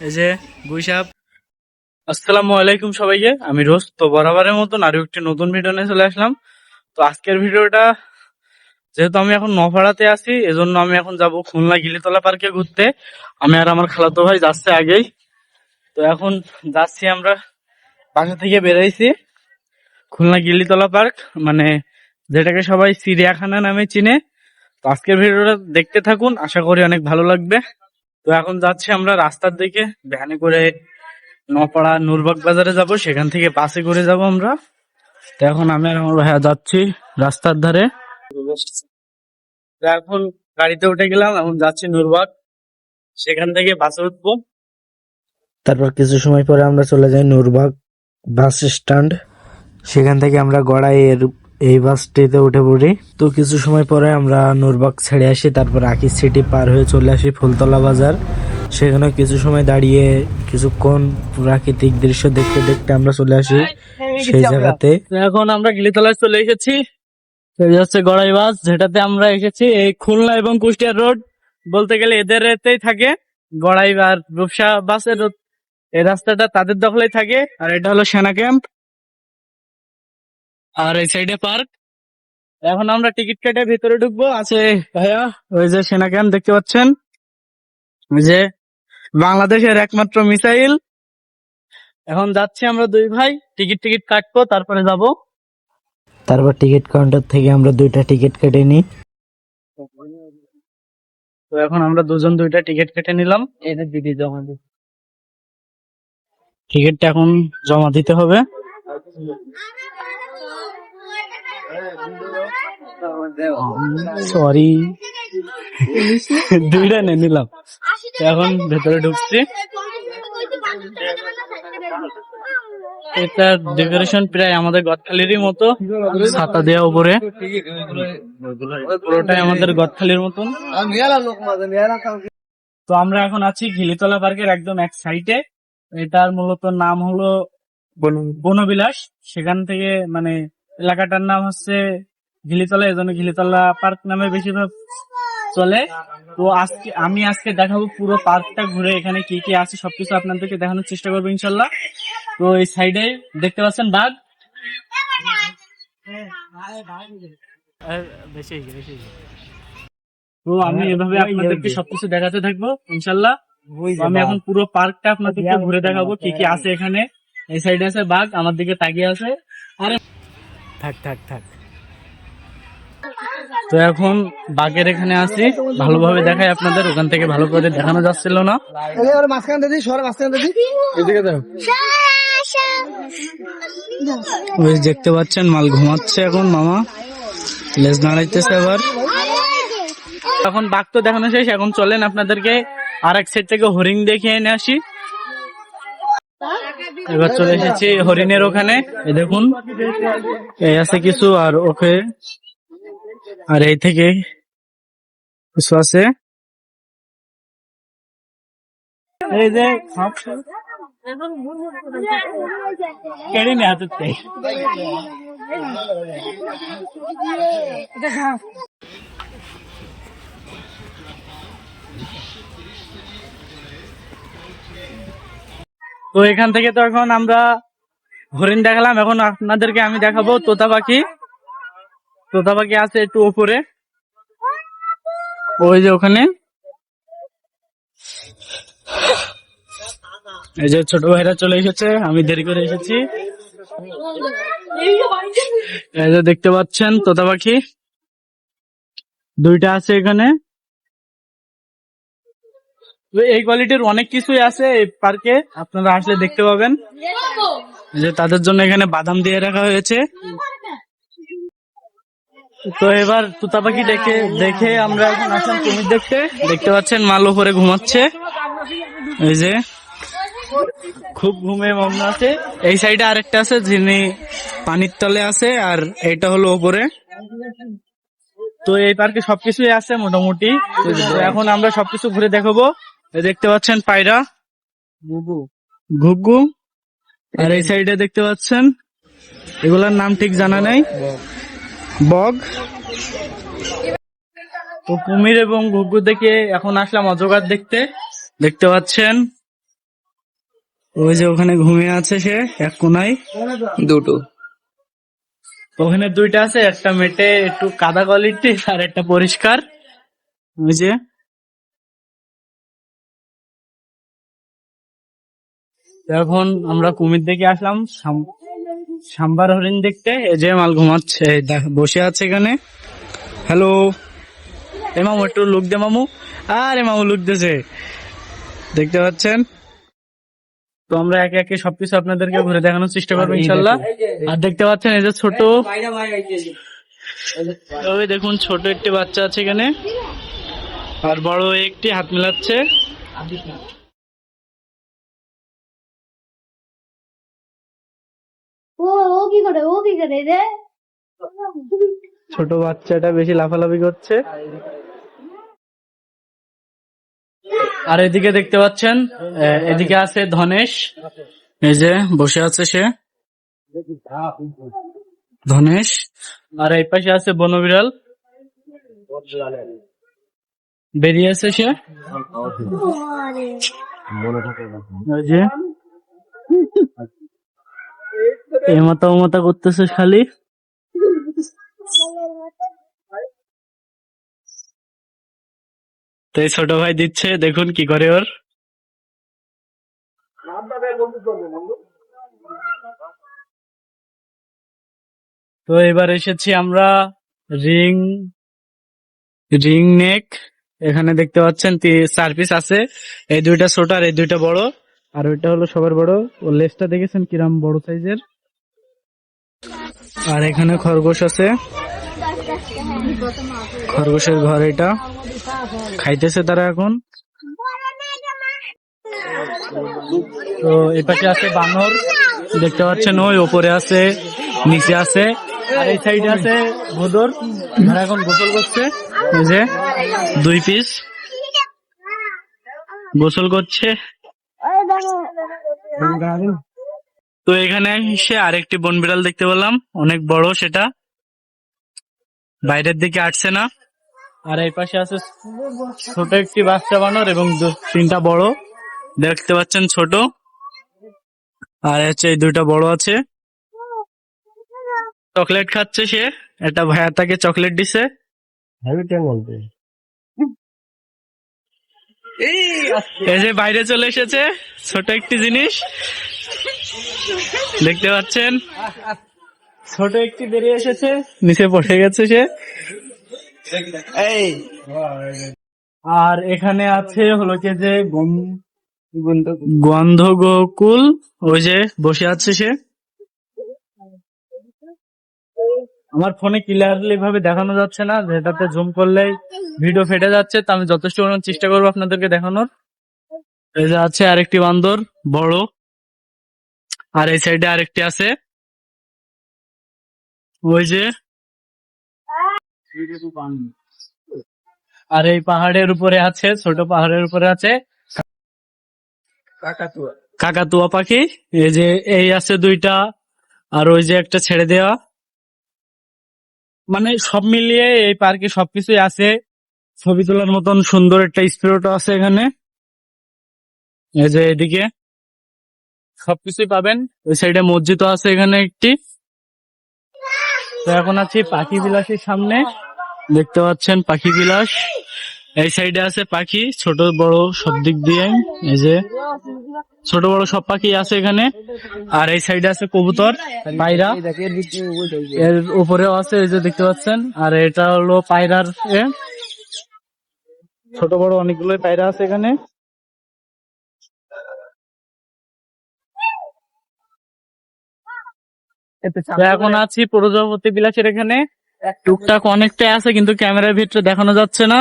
এই যে গুইসাপ। আসসালামু আলাইকুম সবাইকে, আমি রোজ তো বরাবরের মতন আরো একটি নতুন ভিডিও নিয়ে চলে আসলাম। তো আজকের ভিডিওটা, যেহেতু আমি এখন নপাড়াতে আছি, এজন্য আমি এখন যাব খুলনা গিলিতলা পার্কে ঘুরতে। আমি আর আমার খালাতো ভাই যাচ্ছে আগেই। তো এখন যাচ্ছি, আমরা বাসা থেকে বেরাইছি খুলনা গিলিতলা পার্ক, মানে যেটাকে সবাই চিড়িয়াখানা নামে চিনে। তো আজকের ভিডিওটা দেখতে থাকুন, আশা করি অনেক ভালো লাগবে। তো এখন যাচ্ছি আমরা রাস্তার দিকে, ভ্যানে করে নপাড়া নুরবাগ বাজারে যাব, সেখান থেকে বাসে করে যাব আমরা। তো এখন আমি আর আমার ভাইয়া যাচ্ছি রাস্তার ধারে। তো এখন গাড়িতে উঠে গেলাম, এখন যাচ্ছি নুরবাগ, সেখান থেকে বাসে উঠবো। তারপর কিছু সময় পরে আমরা চলে যাই নূরবাগ বাস স্ট্যান্ড। সেখান থেকে আমরা গড়াই এই বাসটিতে উঠে পড়ি। তো কিছু সময় পরে আমরা নূরবাগ ছেড়ে আসি, তারপর আকিজ সিটি পার হয়ে চলে আসি ফুলতলা বাজার। সেখানে কিছু সময় দাঁড়িয়ে কিছুক্ষণ প্রাকৃতিক দৃশ্য দেখতে দেখতে আমরা চলে আসি সেই জায়গাতে। তো এখন আমরা গিলিতলায় চলে এসেছি। এই হচ্ছে গড়াই বাস, যেটাতে আমরা এসেছি। এই খুলনা এবং কুষ্টিয়া রোড বলতে গেলে এদের এতেই থাকে। গড়াই আর রূপসা বাসের এই রাস্তাটা তাদের দখলেই থাকে। আর এটা হলো সেনা ক্যাম্প, আর এই সাইডে পার্ক। এখন আমরা টিকিট কেটে ভিতরে ঢুকবো। আছে ভাইয়া, ওই যে সেনা ক্যাম্প দেখতে পাচ্ছেন, ওই যে বাংলাদেশের একমাত্র মিসাইল। এখন যাচ্ছি আমরা দুই ভাই, টিকিট কাটবো, তারপরে যাব। তারপর টিকিট কাউন্টার থেকে আমরা 2টা টিকিট কেটে নিই। তো এখন আমরা দুজন 2টা টিকিট কেটে নিলাম। এটা দিদি জমা দিই, টিকিটটা এখন জমা দিতে হবে। সরি, 2টা নিয়ে নিলাম। এখন ভেতরে ঢুকছি। এটা ডেকোরেশন প্রায় আমাদের গদখালিরই মতো, ছাতা দেওয়া উপরে, পুরোটাই আমাদের গদখালির মতন। তো আমরা এখন আছি গিলিতলা পার্কের একদম এক সাইডে। এটার মূলত নাম হলো বনবিলাস। সেখান থেকে মানে এলাকাটার নাম হচ্ছে গিলিতলা, এজন্য গিলিতলা পার্ক নামে বেশিরভাগ চলে। তো আজকে দেখাবো পুরো পার্কটা ঘুরে, এখানে কি কি আছে সবকিছু আপনাদেরকে দেখানোর চেষ্টা করবো ইনশাল্লাহ। তো এই সাইডে দেখতে পাচ্ছেন বাঘ। তো আমি এভাবে আপনাদেরকে সবকিছু দেখাতে থাকবো ইনশাল্লাহ। তো আমি এখন পুরো পার্কটা আপনাদেরকে ঘুরে দেখাবো কি কি আছে এখানে। এই সাইডে আছে বাঘ, আমার দিকে তাকিয়ে আছে। আরে থাক থাক থাক। তো এখন বাঘের এখানে আছি, ভালোভাবে দেখাই আপনাদের, ওখান থেকে ভালো করে দেখানো যাচ্ছিল না। ওই দেখতে পাচ্ছেন মাল ঘুমাচ্ছে এখন, মামা লেজ নাড়াইতেছে আবার। এখন বাঘ তো দেখানো শেষ, এখন চলেন আপনাদেরকে আর এক সাইড থেকে হরিণ দেখিয়ে এনে আসি। এবার চলে এসেছি হরিণের ওখানে, এই দেখুন এই আছে কিছু, আর ওকে আর এই থেকে কিছু আছে। এই যে কেড়ে নে হাতের থেকে। তো এখান থেকে তো এখন আমরা হরিণ দেখালাম, এখন আপনাদেরকে আমি দেখাবো তোতা পাখি। তোতা পাখি আছে একটু উপরে, ওই যে ওখানে। এই যে ছোট ভাইরা চলে এসেছে, আমি দেরি করে এসেছি। এই যে দেখতে পাচ্ছেন তোতা পাখি 2টা আছে এখানে। এই কোয়ালিটির অনেক কিছুই আছে এই পার্কে, আপনারা আসলে দেখতে পাবেন। যে তাদের জন্য এখানে বাদাম দিয়ে রাখা হয়েছে। তো এবার তোতা পাখি দেখে আমরা এখন আসলাম কুমির দেখতে পাচ্ছেন মাল উপরে ঘুমাচ্ছে। এই যে খুব ঘুমে মগ্ন আছে। এই সাইডে আরেকটা আছে, যিনি পানির তলে আছে, আর এটা হলো উপরে। তো এই পার্কে সবকিছুই আছে মোটামুটি। তো এখন আমরা সবকিছু ঘুরে দেখাবো। দেখতে পাচ্ছেন পায়রা, ঘুঘু, আর এই সাইডে দেখতে পাচ্ছেন এগুলার নাম ঠিক জানা নেই, বগ। তো কুমির এবং ঘুঘু দেখে এখন আসলাম অজগর দেখতে পাচ্ছেন। ওই যে ওখানে ঘুমিয়ে আছে সে এক কোনায়। দুটো। ওখানে দুইটা আছে, একটা মেটে একটু কাদা কোয়ালিটি আর একটা পরিষ্কার। ওই যে এখন আমরা কুমির দেখে আসলাম সাম্বার হরিণ দেখতে। এই যে মাল ঘুমাচ্ছে, এই বসে আছে এখানে। হ্যালো এ মামু, একটু লুক দে মামু। আরে মামু লুক দিয়েছে, দেখতে পাচ্ছেন। তো আমরা একে একে সবকিছু আপনাদেরকে ঘুরে দেখানোর চেষ্টা করবো ইনশাল্লাহ। আর দেখতে পাচ্ছেন এই যে ছোট, ওই দেখুন ছোট একটি বাচ্চা আছে এখানে, আর বড় একটি হাত মেলাচ্ছে। ও ও কি করে রে? ছোট বাচ্চাটা বেশি লাফালাফি করছে। আর এদিকে দেখতে পাচ্ছেন এদিকে আছে ধনেশ, এই যে বসে আছে সে ধনেশ। আর এই পাশে আছে বনবিড়াল, বেরিয়েছে সে। ওই যে এমাতা ওমাতা করতেছে খালি। তো এই ছোট ভাই দিচ্ছে, দেখুন কি করে ওর। তো এবার এসেছি আমরা রিং রিং নেক। এখানে দেখতে পাচ্ছেন 4 পিস আছে, এই দুইটা ছোট আর এই দুইটা বড়, আর ওইটা হলো সবার বড়। ওর লেজটা দেখেছেন কিরম বড় সাইজের। আর এখানে খরগোশ আছে, খরগোশের ঘর এটা, খাইতেছে তারা এখন। তো এই পাশে আছে বানর, দেখতে পাচ্ছেন ওই ওপরে আছে, নিচে আছে। আর এই সাইডে আছে ভোদর, তারা এখন গোসল করছে। এই যে 2 পিস গোসল করছে। তো এখানে এসে আরেকটি বনবিড়াল দেখতে পেলাম, অনেক বড় সেটা, বাইরের দিকে আসছে না। আর এই পাশে আছে ছোট একটি বাচ্চা বানর এবং 3টা বড়, দেখতে পাচ্ছেন ছোট। আর হচ্ছে এই 2টা বড় আছে। চকলেট খাচ্ছে সে, একটা ভাইয়া তাকে চকলেট দিছে। এই যে বাইরে চলে এসেছে ছোট একটি জিনিস, দেখতে পাচ্ছেন ছোট একটি বেরিয়ে এসেছে, নিচে পড়ে গেছে সে। আর এখানে আছে হলো কি যে গন্ধগোকুল, ওই যে বসে আছে সে। আমার ফোনে ক্লিয়ারলি ভাবে দেখানো যাচ্ছে না, যেটাতে জুম করলেই ভিডিও ফেটে যাচ্ছে, তো আমি যথেষ্ট পরিমাণ চেষ্টা করবো আপনাদেরকে দেখানোর। এই যে আছে আরেকটি বান্দর বড়, আর এই সাইডে আরেকটি আছে, ওই যে। আর এই পাহাড়ের উপরে আছে, ছোট পাহাড়ের উপরে আছে কাকাতুয়া পাখি। এই যে এই আছে 2টা, আর ওই যে একটা ছেড়ে দেওয়া। মানে সব মিলিয়ে এই পার্কে সবকিছুই আছে, ছবি তোলার মতন সুন্দর একটা স্পটও আছে এখানে। এই যে এদিকে সবকিছুই পাবেন। ওই সাইডে মসজিদও আছে এখানে একটি। তো এখন আছি পাখি বিলাসের সামনে, দেখতে পাচ্ছেন পাখি বিলাস। এই সাইডে আছে পাখি ছোট বড় সব দিক দিয়ে, এই যে ছোট বড় সব পাখি আছে এখানে। আর এই সাইডে আছে কবুতর, পায়রা, এর উপরেও আছে, এই যে দেখতে পাচ্ছেন। আর এটা হলো পায়রার ছোট বড় অনেকগুলোই পায়রা আছে এখানে। তো এখন আছি প্রজাপতি বিলাসের এখানে, টুকটাক অনেকটাই আছে কিন্তু ক্যামেরার ভিতরে দেখানো যাচ্ছে না।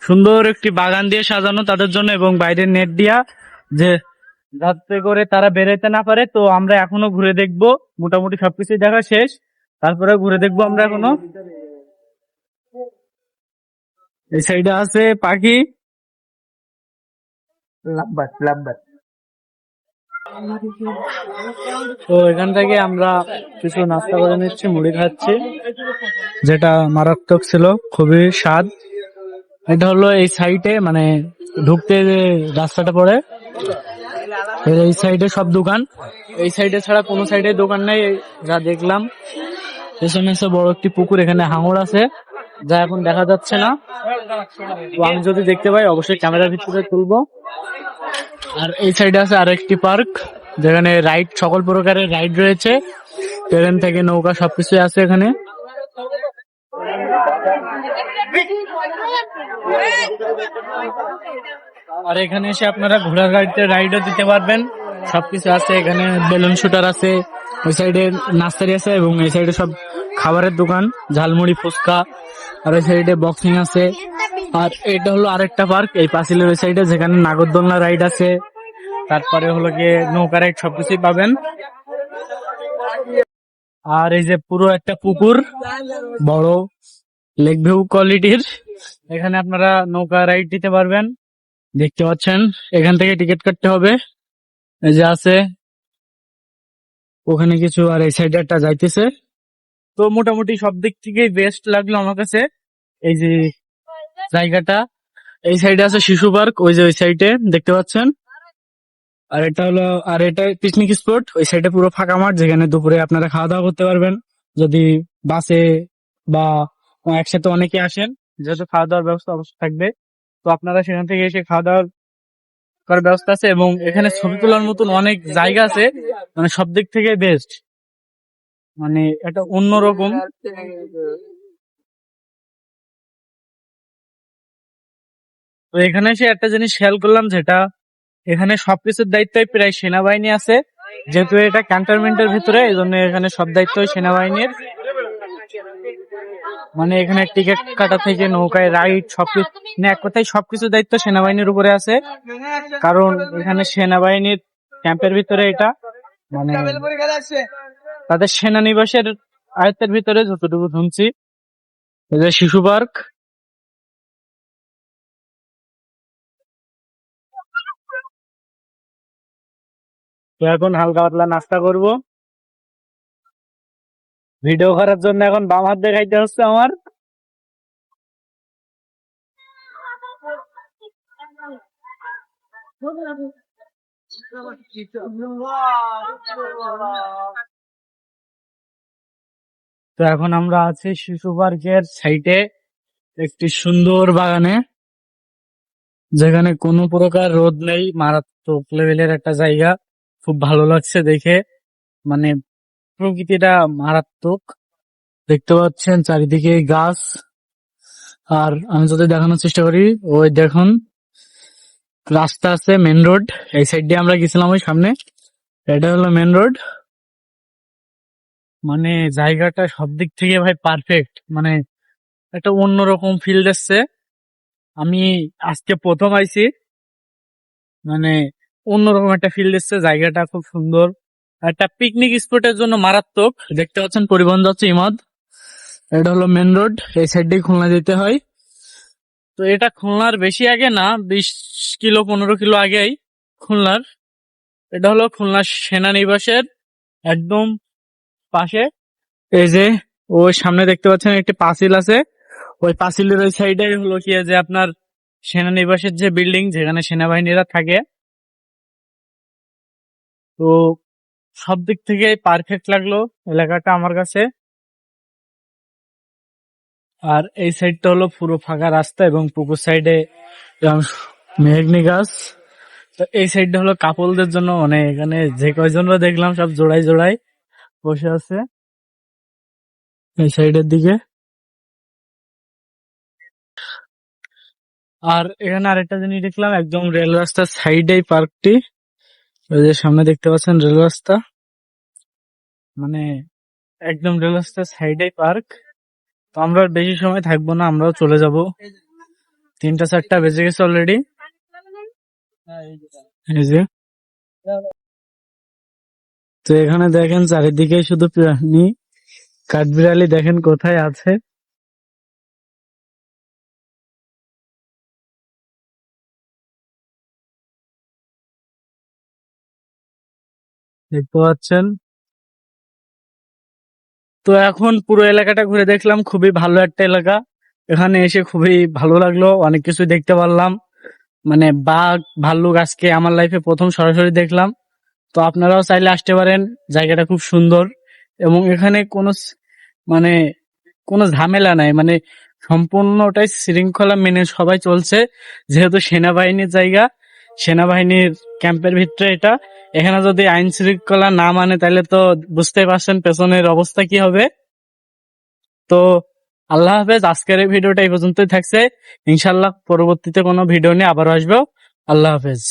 সুন্দর একটি বাগান দিয়ে সাজানো তাদের জন্য, এবং বাইরের নেট দিয়া, যে যাতে করে তারা বেরোতে না পারে। তো আমরা এখনো ঘুরে দেখবো, মোটামুটি সবকিছুই দেখা শেষ, তারপরে ঘুরে দেখবো আমরা এখনো। এই সাইডে আছে পাখি, তো এখান থেকে আমরা কিছু নাস্তা করে নিচ্ছি, মুড়ি খাচ্ছি, যেটা মারাত্মক ছিল, খুবই স্বাদ। এটা হলো এই সাইডে, মানে ঢুকতে যে রাস্তাটা পড়ে, এই সাইডে সব দোকান, এই সাইডে ছাড়া কোনো সাইডে দোকান নেই যা দেখলাম। পেছনে আছে বড় একটি পুকুর, এখানে হাঙর আছে যা এখন দেখা যাচ্ছে না। তো আমি যদি দেখতে পাই অবশ্যই ক্যামেরার ভিতরে তুলবো। আর এই সাইডে আছে আরেকটি পার্ক যেখানে রাইড, সকল প্রকারের রাইড রয়েছে, ট্রেন থেকে নৌকা সবকিছু আছে এখানে। আর এখানে এসে আপনারা ঘোড়ার গাড়িতে রাইডও দিতে পারবেন, সবকিছু আছে এখানে। বেলুন শুটার আছে, ওই সাইডে নার্সারি আছে এবং এই সাইডে সব খাবারের দোকান, ঝালমুড়ি, ফুচকা। আর ওই সাইডে বক্সিং আছে। আর এটা হলো আরেকটা পার্ক এই পাঁচিলের ওই সাইডে, যেখানে নাগরদোলনা রাইড আছে, তারপরে হলো গিয়ে নৌকা রাইড, সবকিছুই পাবেন। আর এই যে পুরো একটা পুকুর, বড় লেক ভিউ কোয়ালিটির, এখানে আপনারা নৌকা রাইড দিতে পারবেন। দেখতে পাচ্ছেন এখান থেকে টিকিট কাটতে হবে, এই যে আছে ওখানে কিছু। আর এই সাইডে একটা যাইতেছে। তো মোটামুটি সব দিক থেকে বেস্ট লাগলো আমার কাছে এই যে জায়গাটা। এই সাইডে আছে শিশু পার্ক, ওই যে ওই সাইডে দেখতে পাচ্ছেন। আর এটা হলো, আর এটা পিকনিক স্পট, ওই সাইডে পুরো ফাঁকা মাঠ, যেখানে দুপুরে আপনারা খাওয়া দাওয়া করতে পারবেন যদি বাসে বা একসাথে অনেকে আসেন, যেহেতু খাওয়া দাওয়ার ব্যবস্থা অবশ্যই থাকবে। তো আপনারা সেখান থেকে এসে খাওয়া দাওয়ার করার ব্যবস্থা আছে এবং এখানে ছবি তোলার মতন অনেক জায়গা আছে, মানে সব দিক থেকে বেস্ট, মানে এটা অন্যরকম। তো এখানে এসে একটা জিনিস খেয়াল করলাম, যেটা এখানে সবকিছুর দায়িত্বই প্রায় সেনাবাহিনী আছে, যেহেতু এটা ক্যান্টনমেন্টের ভিতরে, এই জন্য এখানে সব দায়িত্বই সেনাবাহিনীর। মানে এখানে টিকিট কাটা থেকে নৌকায় রাইড সবকিছু, মানে এক কথায় সবকিছু দায়িত্ব সেনাবাহিনীর উপরে আছে। কারণ এখানে সেনাবাহিনীর ক্যাম্পের ভিতরে এটা, মানে তাদের সেনানিবাসের আয়ত্তের ভিতরে, যতটুকু শুনছি। এই যে শিশু পার্ক, তো এখন হালকা পাতলা নাস্তা করব। ভিডিও করার জন্য এখন বাম হাত দেখাইতে হচ্ছে আমার। তো এখন আমরা আছি শিশু পার্কের সাইডে একটি সুন্দর বাগানে, যেখানে কোনো প্রকার রোদ নেই, মারাত্মক লেভেলের একটা জায়গা। খুব ভালো লাগছে দেখে, মানে প্রকৃতিটা মারাত্মক। দেখতে পাচ্ছেন চারিদিকে গাছ। আর আমি যদি দেখানোর চেষ্টা করি, ওই দেখুন রাস্তা আছে, মেন রোড, এই সাইড দিয়ে আমরা গেছিলাম ওই সামনে, এটা হলো মেন রোড। মানে জায়গাটা সব দিক থেকে ভাই পারফেক্ট, মানে একটা অন্যরকম ফিল দিচ্ছে। আমি আজকে প্রথম আইছি, মানে অন্যরকম একটা ফিল দিচ্ছে, জায়গাটা খুব সুন্দর। একটা পিকনিক স্পটের জন্য মারাত্মক। দেখতে পাচ্ছেন পরিবহন যাচ্ছে ইমাদ, এটা হলো মেন রোড, এই সাইড দিয়ে খুলনা যেতে হয়। তো এটা খুলনার বেশি আগে না, 20 কিলো 15 কিলো আগেই খুলনার। এটা হলো খুলনা সেনানিবাসের একদম পাশে। এই যে ওই সামনে দেখতে পাচ্ছেন একটি পাঁচিল আছে, ওই পাঁচিলের ওই সাইডে হলো কি যে আপনার সেনানিবাসের যে বিল্ডিং, যেখানে সেনাবাহিনীরা থাকে। তো সব দিক থেকে পারফেক্ট লাগলো এলাকাটা আমার কাছে। আর এই সাইডটা হলো পুরো ফাঁকা রাস্তা এবং পুকুর সাইডে মেহগনি গাছ। তো এই সাইডটা হলো কাপলদের জন্য, মানে এখানে যে কয়জনরা দেখলাম সব জোড়ায় জোড়ায় বসে আছে এই সাইডের দিকে। আর এখানে আরেকটা জিনিস দেখলাম, একদম রেল রাস্তার সাইডে পার্কটি, ওই যে সামনে দেখতে পাচ্ছেন রেল রাস্তা, মানে একদম রেল রাস্তার সাইডে পার্ক। তো আমরা আর বেশি সময় থাকবো না, আমরাও চলে যাব, 3টা 4টা বেজে গেছে অলরেডি। এই যে, তো এখানে দেখেন চারিদিকে শুধু প্রাণী, কাঠবিড়ালি দেখেন কোথায় আছে। দেখতে পাচ্ছেন। তো এখন পুরো এলাকাটা ঘুরে দেখলাম, খুবই ভালো একটা এলাকা। এখানে এসে খুবই ভালো লাগলো, অনেক কিছু দেখতে পারলাম। মানে বাঘ ভাল্লুক আজকে আমার লাইফে প্রথম সরাসরি দেখলাম। তো আপনারাও চাইলে আসতে পারেন, জায়গাটা খুব সুন্দর এবং এখানে মানে কোনো ঝামেলা নাই, মানে সম্পূর্ণটাই শৃঙ্খলা মেনে সবাই চলছে। যেহেতু সেনাবাহিনীর জায়গা, সেনাবাহিনীর ক্যাম্পের ভিতরে এটা, এখানে যদি আইন শৃঙ্খলা না মানে তাহলে তো বুঝতেই পারছেন পেছনের অবস্থা কি হবে। তো আল্লাহ হাফেজ, আজকের এই ভিডিওটা এই পর্যন্তই থাকছে। ইনশাল্লাহ পরবর্তীতে কোনো ভিডিও নিয়ে আবারও আসবো। আল্লাহ হাফেজ।